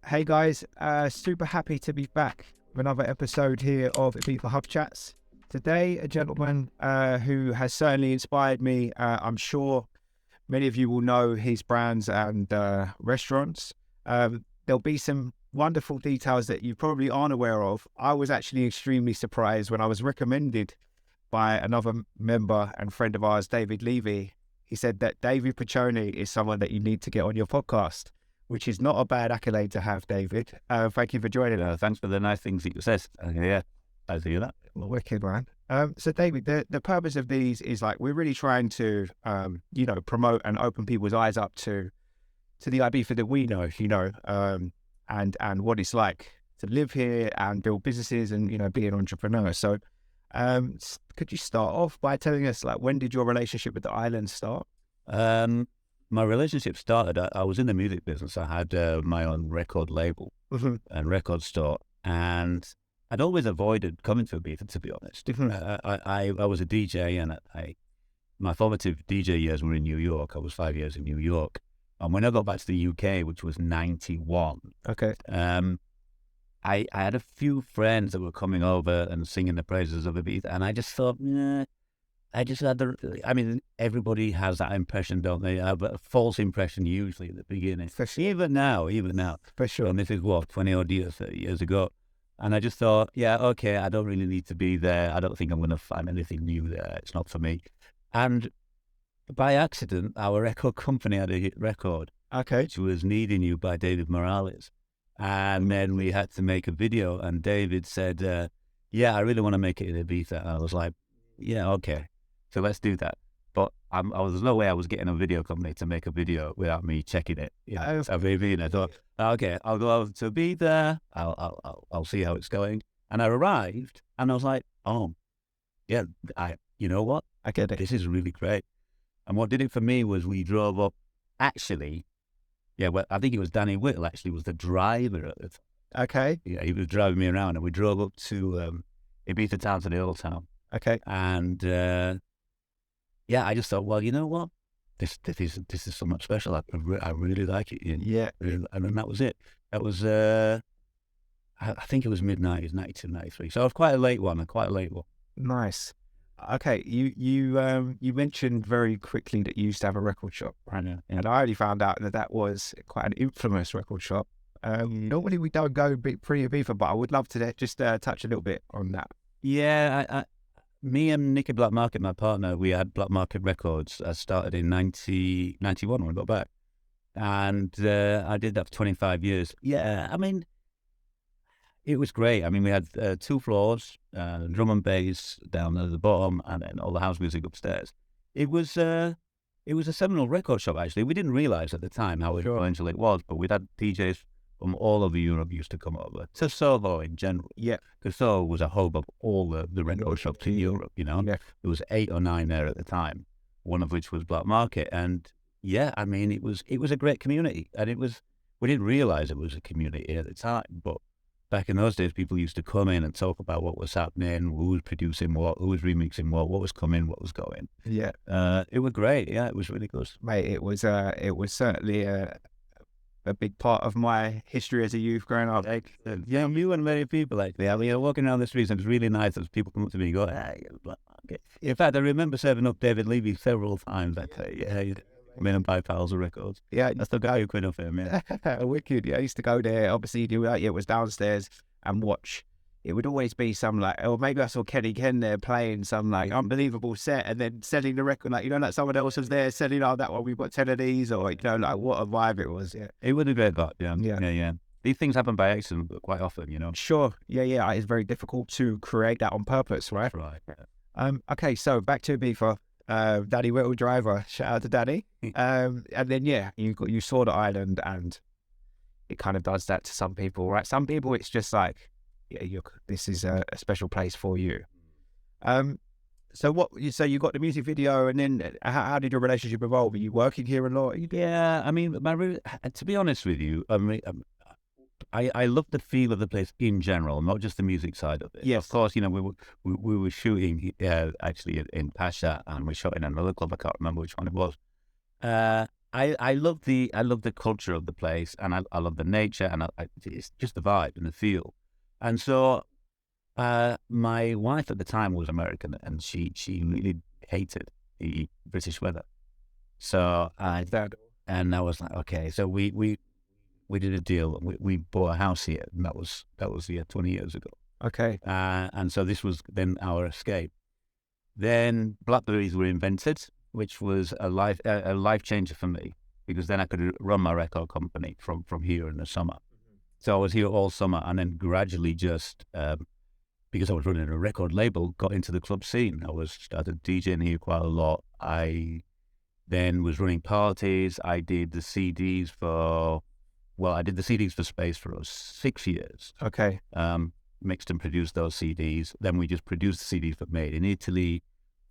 Hey guys, super happy to be back with another episode here of Ibiza Hub Chats. Today, a gentleman who has certainly inspired me. I'm sure many of you will know his brands and restaurants. There'll be some wonderful details that you probably aren't aware of. I was actually extremely surprised when I was recommended by another member and friend of ours, David Levy. He said that David Picconi is someone that you need to get on your podcast, which is not a bad accolade to have, David. Thank you for joining us. Thanks for the nice things that you said. Yeah, I see that. Wicked, man. So, David, the purpose of these is like we're really trying to, promote and open people's eyes up to the Ibiza that we know, and what it's like to live here and build businesses and be an entrepreneur. So, could you start off by telling us, like, when did your relationship with the island start? My relationship started, I was in the music business. I had my own record label and record store, and I'd always avoided coming to Ibiza, to be honest. I was a DJ, and my formative DJ years were in New York. I was 5 years in New York. And when I got back to the UK, which was 91, Okay. I had a few friends that were coming over and singing the praises of Ibiza, and I just thought, I just had everybody has that impression, don't they? I have a false impression usually at the beginning. For sure. Even now. For sure. And this is 20 odd years, 30 years ago. And I just thought, yeah, okay, I don't really need to be there. I don't think I'm going to find anything new there. It's not for me. And by accident, our record company had a hit record, Okay. which was Needing You by David Morales. And then we had to make a video, and David said, yeah, I really want to make it in Ibiza. And I was like, yeah, okay. So let's do that. But there's no way I was getting a video company to make a video without me checking it. And I thought, okay, I'll go over to be there. I'll see how it's going. And I arrived, and I was like, oh, yeah, you know what? I get it. This is really great. And what did it for me was we drove up. Actually, I think it was Danny Whittle. Actually, was the driver at the time. Okay. Yeah, he was driving me around, and we drove up to Ibiza town, to the old town. Okay. And I just thought, well, you know what? This is something special. I really like it. Yeah. And then that was it. That was I think it was mid-90s, 92, 93. So I was quite a late one. Nice. Okay. You mentioned very quickly that you used to have a record shop, Right now. and I already found out that was quite an infamous record shop. Normally we don't go pre-Ibiza, but I would love to just touch a little bit on that. Yeah, me and Nicky Black Market, my partner, we had Black Market Records. I started in 91 when I got back. And I did that for 25 years. Yeah, it was great. We had 2 floors, drum and bass down at the bottom, and then all the house music upstairs. It was a seminal record shop, actually. We didn't realize at the time how influential it was, but we'd had DJs from all over Europe used to come over to Soho in general. Yeah. Because Soho was a hub of all the record shops in Europe, Yeah. There was 8 or 9 there at the time, one of which was Black Market. And it was a great community. And we didn't realize it was a community at the time, but back in those days, people used to come in and talk about what was happening, who was producing what, who was remixing what was coming, what was going. Yeah. It was great. Yeah, it was really good. Mate, it was certainly a big part of my history as a youth growing up. Excellent. Yeah, you and many people, actually. Walking down the streets, and it's really nice as people come up to me and go, hey, Black Market. In fact, I remember serving up David Levy several times. Me and buy piles of records. Yeah. That's the guy who quit off him, yeah. Wicked. Yeah, I used to go there. Obviously, it was downstairs and watch. It would always be some maybe I saw Kenny Ken there playing some unbelievable set, and then selling the record like someone else was there selling that one. We've got 10 of these, or what a vibe it was. Yeah, it would have been that. Yeah. These things happen by accident quite often, Sure. Yeah. It's very difficult to create that on purpose, right? Right. Okay, so back to Ibiza. Danny Whittle driver. Shout out to Danny. And then you saw the island, and it kind of does that to some people, right? Some people it's just like, this is a special place for you. So you got the music video, and then how did your relationship evolve? Are you working here a lot? Yeah, to be honest with you, I love the feel of the place in general, not just the music side of it. Yes. Of course, we were shooting actually in Pasha, and we shot in another club. I can't remember which one it was. I love the culture of the place, and I love the nature, and it's just the vibe and the feel. And so my wife at the time was American, and she really hated the British weather. So I was like, okay. So we did a deal. We bought a house here, and that was 20 years ago. Okay. And so this was then our escape. Then Blackberries were invented, which was a life changer for me, because then I could run my record company from here in the summer. So I was here all summer, and then gradually just because I was running a record label, got into the club scene. I started DJing here quite a lot. I then was running parties. I did the CDs for Space for 6 years. Okay. Mixed and produced those CDs. Then we just produced the CDs for Made in Italy,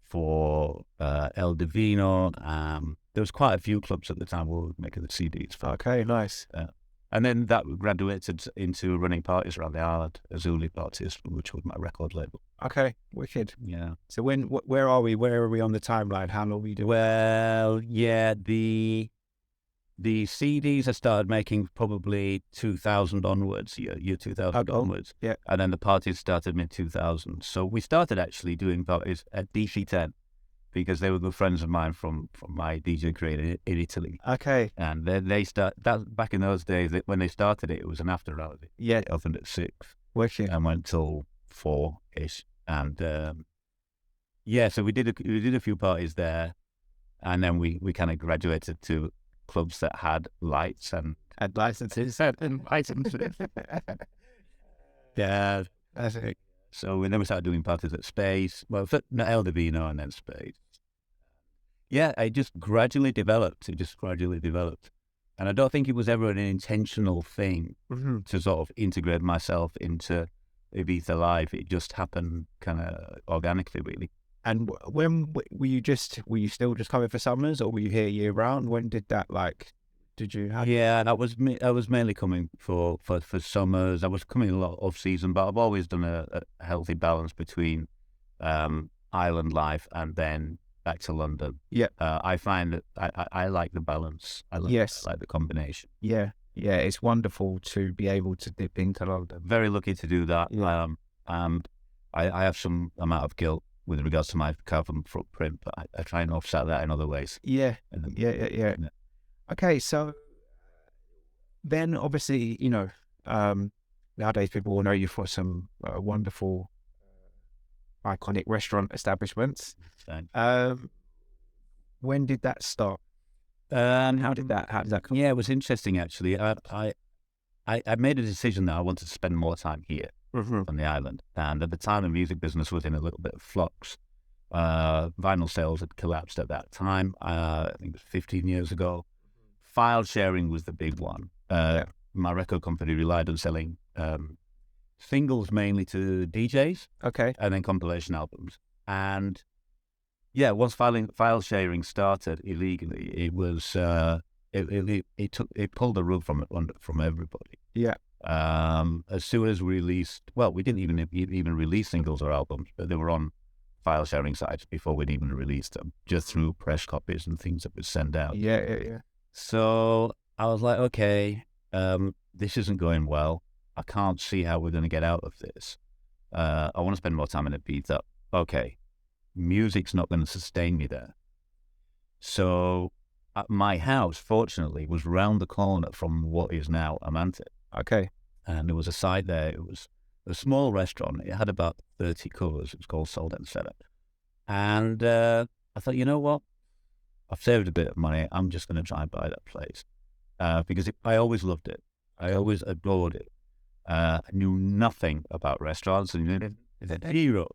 for El Divino. There was quite a few clubs at the time we were making the CDs for. Okay, nice. And then that graduated into running parties around the island, Azuli parties, which was my record label. Okay, wicked. Yeah. So where are we? Where are we on the timeline? How long are we doing? Well, yeah, the CDs I started making probably 2000 onwards, year 2000 onwards. Yeah. And then the parties started mid-2000s. So we started actually doing parties at DC-10 because they were good friends of mine from my DJ career in Italy. Okay. And then they back in those days, when they started it was an after hours. Yeah. It opened at 6. Wicked. And went till 4-ish. And so we did a few parties there. And then we kind of graduated to clubs that had lights and licenses. Yeah, that's it. So then we started doing parties at Space. Well, El Divino and then Space. Yeah, it just gradually developed. And I don't think it was ever an intentional thing to sort of integrate myself into Ibiza life. It just happened kind of organically, really. And when were you still just coming for summers, or were you here year round? When did that did you have? Yeah, I was mainly coming for summers. I was coming a lot off season, but I've always done a healthy balance between island life and then back to London. Yeah. I find that I like the balance. I like the combination. Yeah. Yeah, it's wonderful to be able to dip into London. Very lucky to do that. Yeah. I have some amount of guilt with regards to my carbon footprint, but I try and offset that in other ways. Yeah. Yeah. Okay, so then obviously, nowadays people will know you for some wonderful, iconic restaurant establishments. When did that start? How did that come? Yeah, it was interesting actually. I made a decision that I wanted to spend more time here on the island, and at the time the music business was in a little bit of flux. Vinyl sales had collapsed at that time. I think it was 15 years ago. File sharing was the big one. My record company relied on selling singles mainly to DJs. Okay. And then compilation albums. And yeah, once file sharing started illegally, it was it pulled the rug from everybody. Yeah. As soon as we released, we didn't even release singles or albums, but they were on file sharing sites before we'd even released them, just through press copies and things that would send out. Yeah. So I was like, okay, this isn't going well. I can't see how we're going to get out of this. I want to spend more time in Ibiza. Okay, music's not going to sustain me there. So my house, fortunately, was round the corner from what is now Amante. Okay. And there was a site there. It was a small restaurant. It had about 30 covers. It was called Sold and Set Up. And I thought, you know what? I've saved a bit of money. I'm just going to try and buy that place. Because I always loved it. I always adored it. I knew nothing about restaurants, and zero.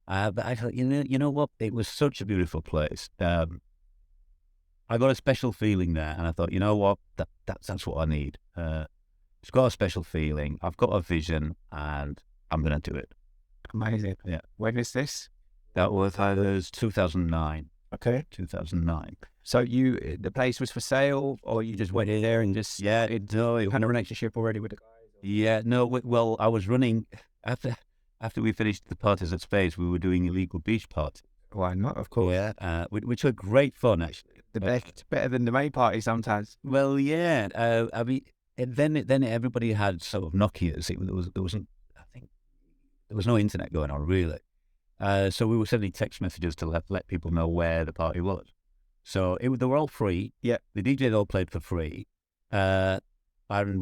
But I thought, you know what? It was such a beautiful place. I got a special feeling there, and I thought, you know what? That's what I need. It's got a special feeling. I've got a vision, and I'm going to do it. Amazing. Yeah. When is this? That was 2009. Okay. 2009. So the place was for sale, or you just went in there and just you had a relationship already with the guys? Yeah, no. Well, I was running after we finished the parties at Space. We were doing illegal beach parties. Why not? Of course. Yeah, which were great fun actually. The best, better than the main party sometimes. Well, yeah. I mean, then everybody had sort of Nokias. There wasn't. I think there was no internet going on really. So we were sending text messages to let people know where the party was. So they were all free. Yeah. The DJs all played for free. And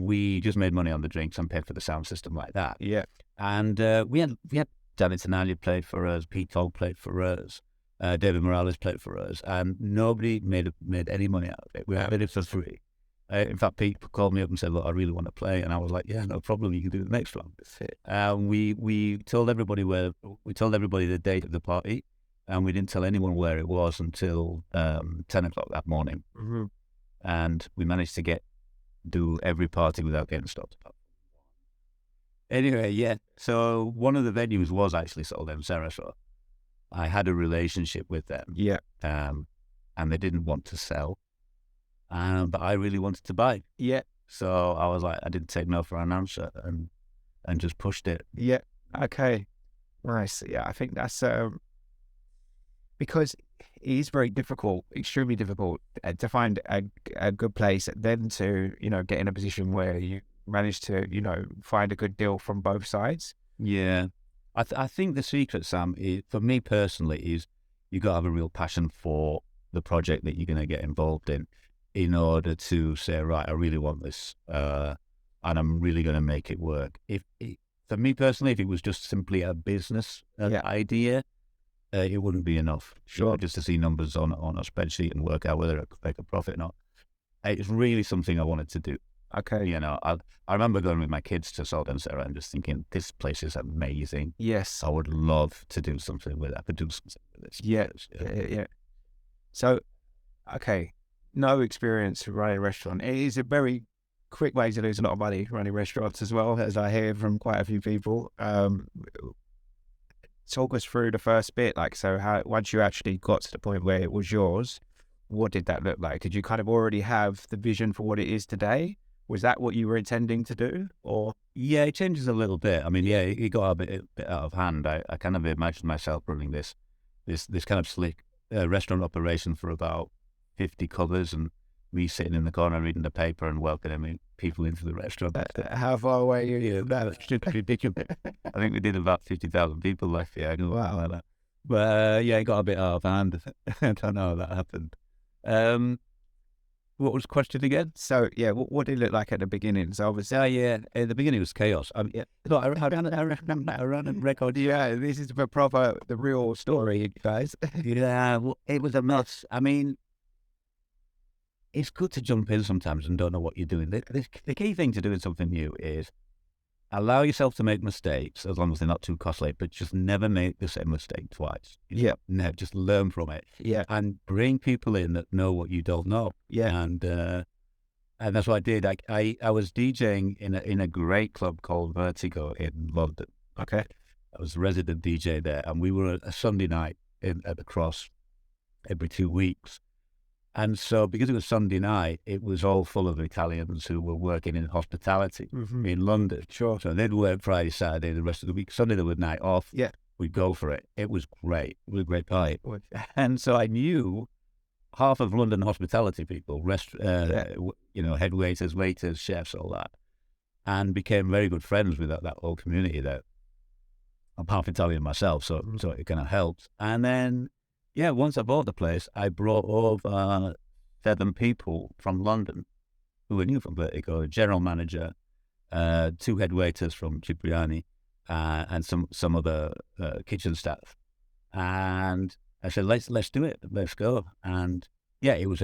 we just made money on the drinks and paid for the sound system like that. Yeah. And we had Danny Tenaglia played for us, Pete Togg played for us, David Morales played for us, and nobody made any money out of it. We did it for free. In fact, Pete called me up and said, "Look, I really want to play," and I was like, "Yeah, no problem. You can do the next one." We told everybody the date of the party, and we didn't tell anyone where it was until 10 o'clock that morning. Mm-hmm. And we managed to do every party without getting stopped. Anyway, yeah. So one of the venues was actually Sol de Serra. So I had a relationship with them. Yeah. And they didn't want to sell. But I really wanted to buy. Yeah. So I was like, I didn't take no for an answer and just pushed it. Yeah. Okay. Nice. Yeah, I think that's because it is very difficult, extremely difficult to find a good place, then to, get in a position where you manage to, find a good deal from both sides. Yeah. I think the secret, Sam, for me personally, is you got to have a real passion for the project that you're going to get involved in order to say, right, I really want this, and I'm really going to make it work. For me personally, if it was just simply a business idea, it wouldn't be enough. Sure. Just to see numbers on a spreadsheet and work out whether it could make a profit or not. It's really something I wanted to do. Okay. I remember going with my kids to Sol de Serra and just thinking, this place is amazing. Yes. I would love to do something with it. I could do something with this. Yeah. So, okay, no experience running a restaurant. It is a very quick way to lose a lot of money running restaurants as well, as I hear from quite a few people. Talk us through the first bit, once you actually got to the point where it was yours, what did that look like? Did you kind of already have the vision for what it is today? Was that what you were intending to do? Or yeah, it changes a little bit. I mean, yeah, it got a bit out of hand. I kind of imagined myself running this kind of slick restaurant operation for about 50 covers, and me sitting in the corner reading the paper and welcoming people into the restaurant. How far away are you? That's ridiculous. I think we did about 50,000 people last year. Wow. Like that. But yeah, it got a bit out of hand. I don't know how that happened. What was the question again? So yeah, what did it look like at the beginning? So obviously, at the beginning it was chaos. I ran a record. Yeah, this is the real story, guys. Yeah, well, it was a mess. I mean, it's good to jump in sometimes and don't know what you're doing. The key thing to doing something new is allow yourself to make mistakes as long as they're not too costly, but just never make the same mistake twice. Just learn from it. Yeah. And bring people in that know what you don't know. Yeah. And that's what I did. I was DJing in a great club called Vertigo in London. Okay. I was a resident DJ there, and we were a Sunday night at the Cross every 2 weeks. And so, because it was Sunday night, it was all full of Italians who were working in hospitality in London. Sure. So they'd work Friday, Saturday, the rest of the week. Sunday, they would night off. Yeah. We'd go for it. It was great. It was a great party. And so I knew half of London hospitality people, head waiters, waiters, chefs, all that, and became very good friends with that whole community there. I'm half Italian myself, so it kind of helped. And then, yeah, once I bought the place, I brought over 7 people from London who were new from Vertigo, a general manager, 2 head waiters from Cipriani, and some other kitchen staff. And I said, let's do it. Let's go. And yeah, it was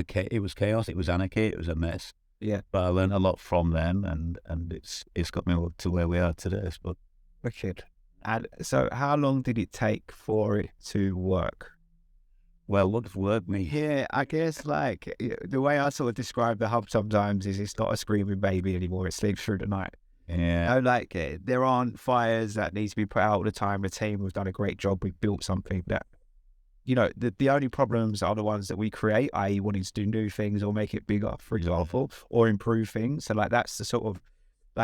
chaos. It was anarchy. It was a mess. Yeah. But I learned a lot from them, and it's got me to where we are today. But wicked. And so how long did it take for it to work? Well, what does work mean? Yeah, I guess the way I sort of describe the hub sometimes is it's not a screaming baby anymore. It sleeps through the night. Yeah. There aren't fires that need to be put out all the time. The team have done a great job. We've built something that, the only problems are the ones that we create, i.e. wanting to do new things or make it bigger, for example, or improve things. So that's the sort of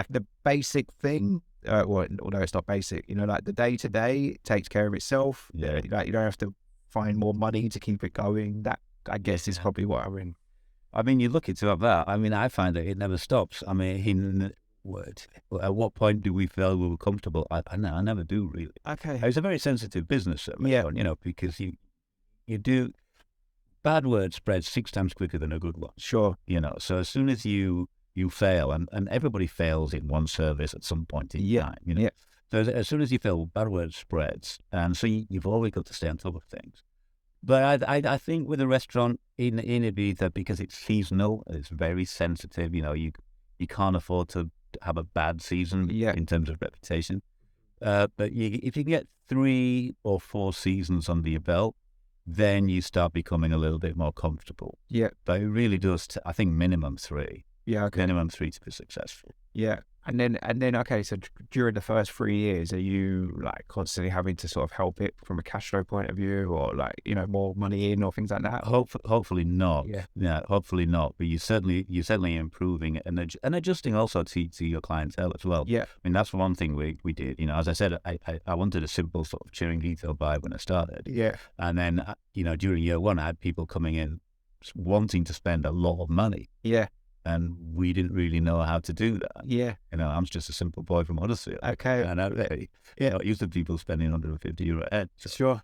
the basic thing. Although it's not basic, the day-to-day takes care of itself. Yeah. You don't have to find more money to keep it going? That, I guess, is probably what I'm in. I mean, you're lucky to have that. I mean, I find that it never stops. I mean, at what point do we feel we were comfortable? I never do, really. Okay. It's a very sensitive business, Yeah. you know, because you do, bad word spreads 6 times quicker than a good one, Sure. you know. So as soon as you fail, and everybody fails in one service at some point in time, you know. Yeah. So as soon as you fail, bad word spreads, and so you've always got to stay on top of things. But I think with a restaurant in Ibiza, because it's seasonal, it's very sensitive. You know, you can't afford to have a bad season in terms of reputation. But if you get 3 or 4 seasons under your belt, then you start becoming a little bit more comfortable. Yeah. But it really does. I think minimum 3. Yeah. Okay. Minimum 3 to be successful. Yeah. And then, okay, so during the first 3 years, are you like constantly having to sort of help it from a cash flow point of view, or like, you know, more money in or things like that? Hopefully not. Yeah. Hopefully not. But you're certainly improving and adjusting also to your clientele as well. Yeah. I mean, that's one thing we did. You know, as I said, I wanted a simple sort of chewing detail vibe when I started. Yeah. And then, you know, during year 1, I had people coming in wanting to spend a lot of money. Yeah. And we didn't really know how to do that. Yeah. You know, I'm just a simple boy from Huddersfield. Okay. And I not used to people spending €150 a head. So, Sure.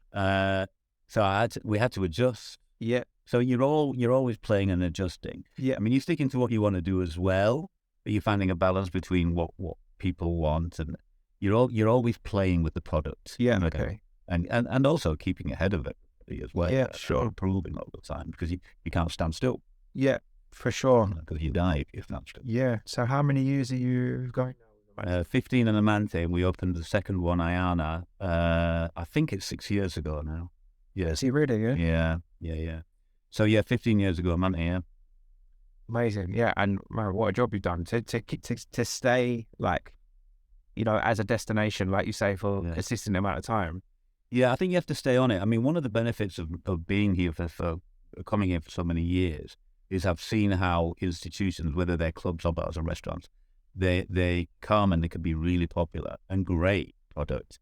So we had to adjust. Yeah. So you're always playing and adjusting. Yeah. I mean, you're sticking to what you want to do as well, but you're finding a balance between what people want, and you're always playing with the product. Yeah. You know? Okay. And also keeping ahead of it as well. Yeah. Sure. Improving all the time, because you can't stand still. Yeah. For sure. Because you die if you stand still. Yeah. So how many years are you going now? 15 in Amante, and we opened the second one, Ayana. I think it's 6 years ago now. Yeah. Is it really? Yeah. Yeah. So 15 years ago, Amante. Yeah. Amazing. Yeah. And man, what a job you've done to stay, like, you know, as a destination, like you say, for a consistent amount of time. Yeah, I think you have to stay on it. I mean, one of the benefits of being here for coming here for so many years is I've seen how institutions, whether they're clubs or bars or restaurants, they come and they can be really popular and great product,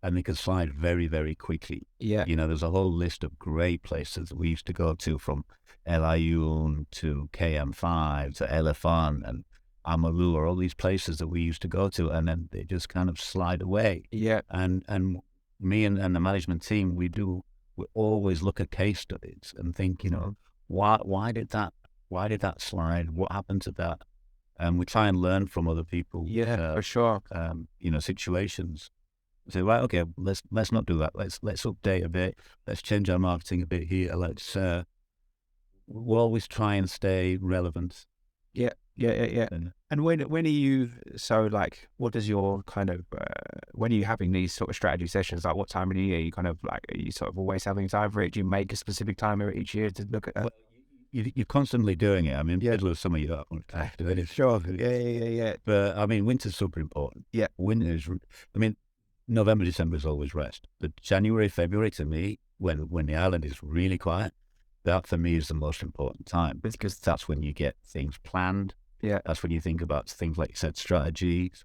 and they can slide very, very quickly. Yeah. You know, there's a whole list of great places that we used to go to, from El Ayun to KM5 to Elephant and Amalur, all these places that we used to go to, and then they just kind of slide away. Yeah. And me and the management team, we always look at case studies and think, you know, why did that slide? What happened to that? And we try and learn from other people. Yeah, for sure. You know, situations. Say, right, okay, let's not do that. Let's update a bit. Let's change our marketing a bit here. We'll always try and stay relevant. Yeah. And when are you, so like, what does your kind of, when are you having these sort of strategy sessions? Like, what time of the year? You kind of like, are you sort of always having time for it? Do you make a specific time each year to look at that? Well, you're constantly doing it. I mean, middle of summer, you have to do it. Sure. Yeah. But I mean, winter's super important. Yeah. November, December is always rest. But January, February, to me, when the island is really quiet, that for me is the most important time, because that's when you get things planned. Yeah. That's when you think about things like you said, strategies.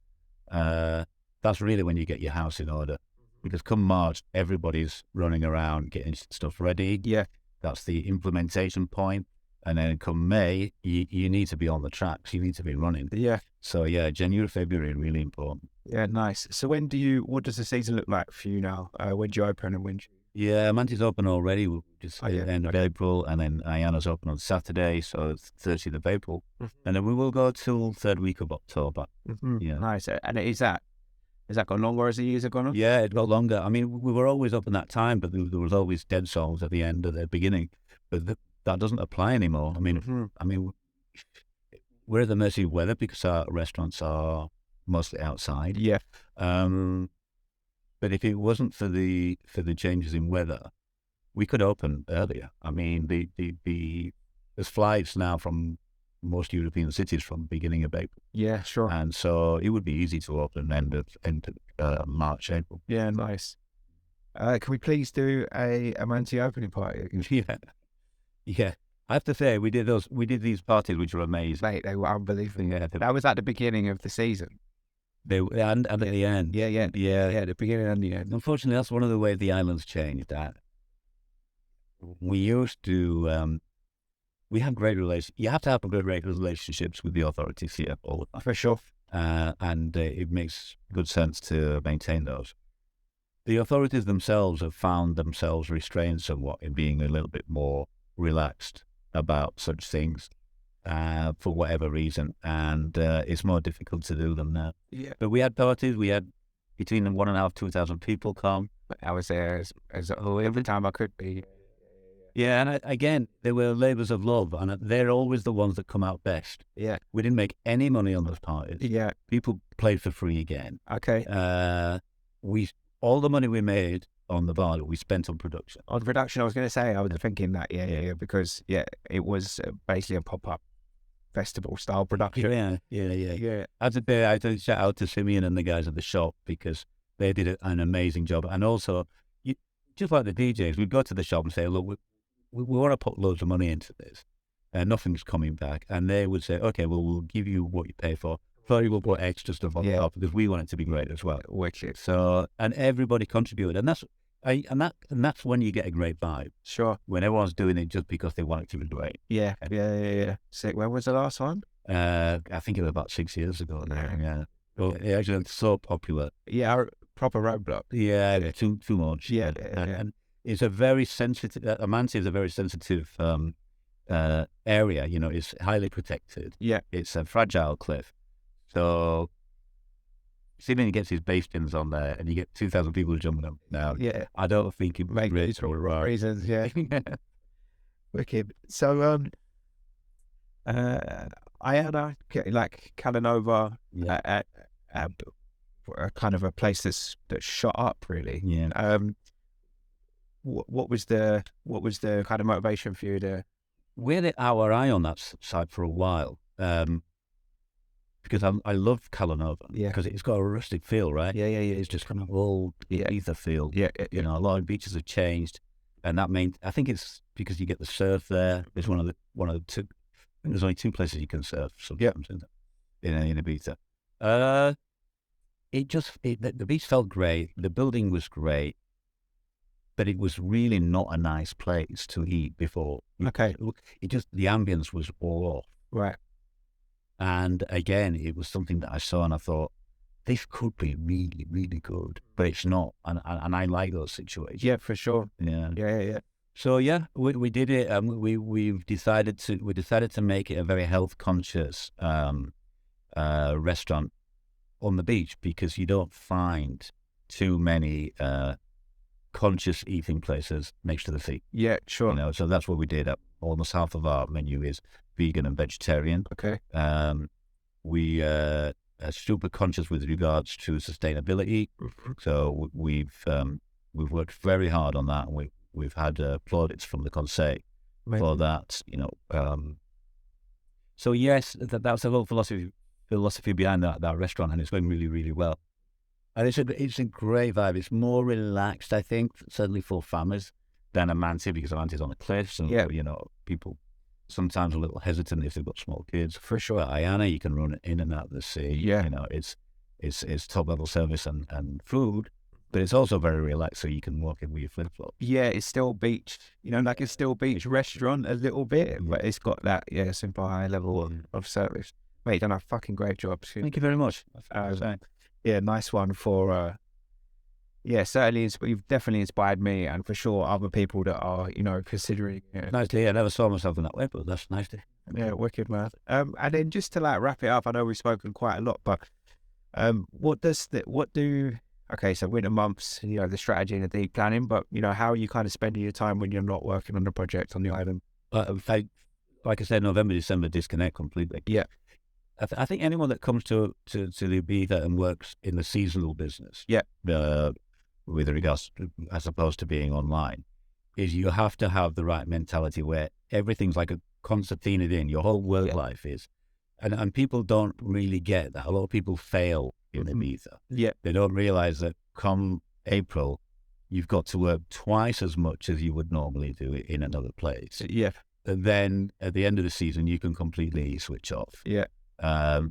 That's really when you get your house in order. Because come March, everybody's running around getting stuff ready. Yeah. That's the implementation point. And then come May, you need to be on the tracks. You need to be running. Yeah. So January, February, really important. Yeah, nice. So what does the season look like for you now? When do you open and when do you... Yeah, Manti's open already. We'll just at the end of April, and then Ayana's open on Saturday, so it's 30th of April. And then we will go till third week of October. Yeah. Nice. And has that gone longer as the years have gone on? Yeah, it got longer. I mean, we were always open that time, but there was always dead souls at the end, at the beginning. But that doesn't apply anymore. I mean, we're at the mercy of weather because our restaurants are mostly outside. Yeah. But if it wasn't for the changes in weather, we could open earlier. I mean, there's flights now from most European cities from beginning of April. Yeah, sure. And so it would be easy to open end of March, April. Yeah, nice. Can we please do a Manti opening party? Yeah. I have to say, we did these parties which were amazing. Mate, they were unbelievable. Yeah, that was at the beginning of the season. And at the end. Yeah, the beginning and the end. Unfortunately, that's one of the ways the island's changed. That we used to, we have great relations. You have to have great relationships with the authorities here all the time. For sure. And it makes good sense to maintain those. The authorities themselves have found themselves restrained somewhat in being a little bit more relaxed about such things for whatever reason, and it's more difficult to do them now. Yeah. But we had parties. We had between 1,500 to 2,000 people come. I was there every time I could be. Yeah, and again, they were labours of love, and they're always the ones that come out best. Yeah. We didn't make any money on those parties. Yeah. People played for free again. Okay. All the money we made on the bar we spent on production. On production, I was going to say, I was thinking that, because it was basically a pop-up festival style production. Yeah. I had to shout out to Simeon and the guys at the shop because they did an amazing job. And also, just like the DJs, we'd go to the shop and say, look, we want to put loads of money into this, and nothing's coming back. And they would say, okay, well, we'll give you what you pay for. But we'll put extra stuff on top because we want it to be great as well. Wicked. So, and everybody contributed, and that's when you get a great vibe. Sure. When everyone's doing it just because they want it to be great. Yeah. Sick. When was the last one? I think it was about 6 years ago now. Yeah. Well, it actually was so popular. Yeah, proper roadblock. Yeah, too much. Yeah. And it's a very sensitive. Amanti is a very sensitive area. It's highly protected. Yeah. It's a fragile cliff. So, seeing he gets his bass pins on there, and you get 2,000 people jumping up now. Yeah. I don't think it makes it for right reasons. Yeah. Wicked. So, Iana, like Calanova, a kind of a place that's shot up, really. Yeah. What was the kind of motivation for you to? We had our eye on that site for a while, because I love Calanova. Yeah. Because it's got a rustic feel, right? Yeah. It's just kind of old Ibiza feel. Yeah. A lot of beaches have changed, and I think it's because you get the surf there. It's one of the two. I think there's only two places you can surf sometimes in Ibiza. The beach felt great. The building was great, but it was really not a nice place to eat before. Okay. The ambience was all off. Right. And again, it was something that I saw and I thought, this could be really, really good, but it's not. And I like those situations. Yeah, for sure. Yeah. So we did it, and we decided to make it a very health conscious restaurant on the beach, because you don't find too many conscious eating places next to the sea. Yeah, sure. So that's what we did. Almost half of our menu is vegan and vegetarian. Okay. We are super conscious with regards to sustainability. Mm-hmm. So we've worked very hard on that, and we've had plaudits from the Conseil for that. So yes, that's the whole philosophy behind that restaurant, and it's going really, really well. And it's a great vibe. It's more relaxed, I think, certainly for families than Amanti, because Amanti's on a cliff. So people sometimes a little hesitant if they've got small kids. For sure. But Iana, you can run in and out of the sea. Yeah. It's top level service and food, but it's also very relaxed, so you can walk in with your flip flops. Yeah, it's still beach. It's still beach restaurant a little bit, but it's got that simple high level of service. Mate, you've done a fucking great job. Thank you very much. Yeah, nice one for. Certainly, you've definitely inspired me, and for sure other people that are considering. Nice to hear. I never saw myself in that way, but that's nice to. Yeah, wicked, man. And then just to wrap it up, I know we've spoken quite a lot, but okay, so winter months, the strategy and the deep planning, but how are you kind of spending your time when you're not working on the project on the island? Like I said, November, December, disconnect completely. Yeah. I think anyone that comes to the Ibiza and works in the seasonal business, with regards to, as opposed to being online, is you have to have the right mentality where everything's like a concertina in, your whole work life is. And people don't really get that. A lot of people fail in Ibiza. Yeah. They don't realize that come April, you've got to work twice as much as you would normally do in another place. Yeah. And then at the end of the season, you can completely switch off. Yeah.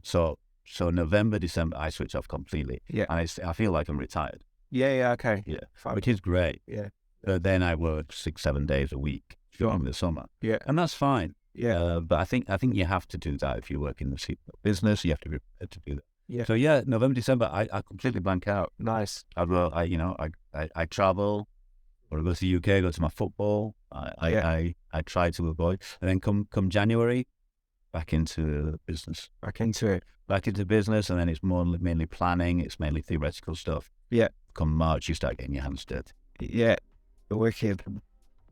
So November, December, I switch off completely. Yeah. And I feel like I'm retired. Yeah. Okay. Yeah. Fine. Which is great. Yeah. Then I work 6-7 days a week during the summer. Yeah. And that's fine. Yeah. But I think you have to do that if you work in the business. You have to be prepared to do that. Yeah. So yeah, November, December, I completely blank out. Nice. I travel, or I go to the UK, go to my football. I try to avoid, and then come January, back into business. Back into business, and then it's mainly planning. It's mainly theoretical stuff. Yeah. Come March, you start getting your hands dirty. Yeah. Wicked.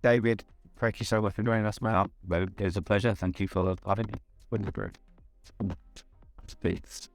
David, thank you so much for joining us, man. Well, it's a pleasure. Thank you for having me. Wonderful. Peace.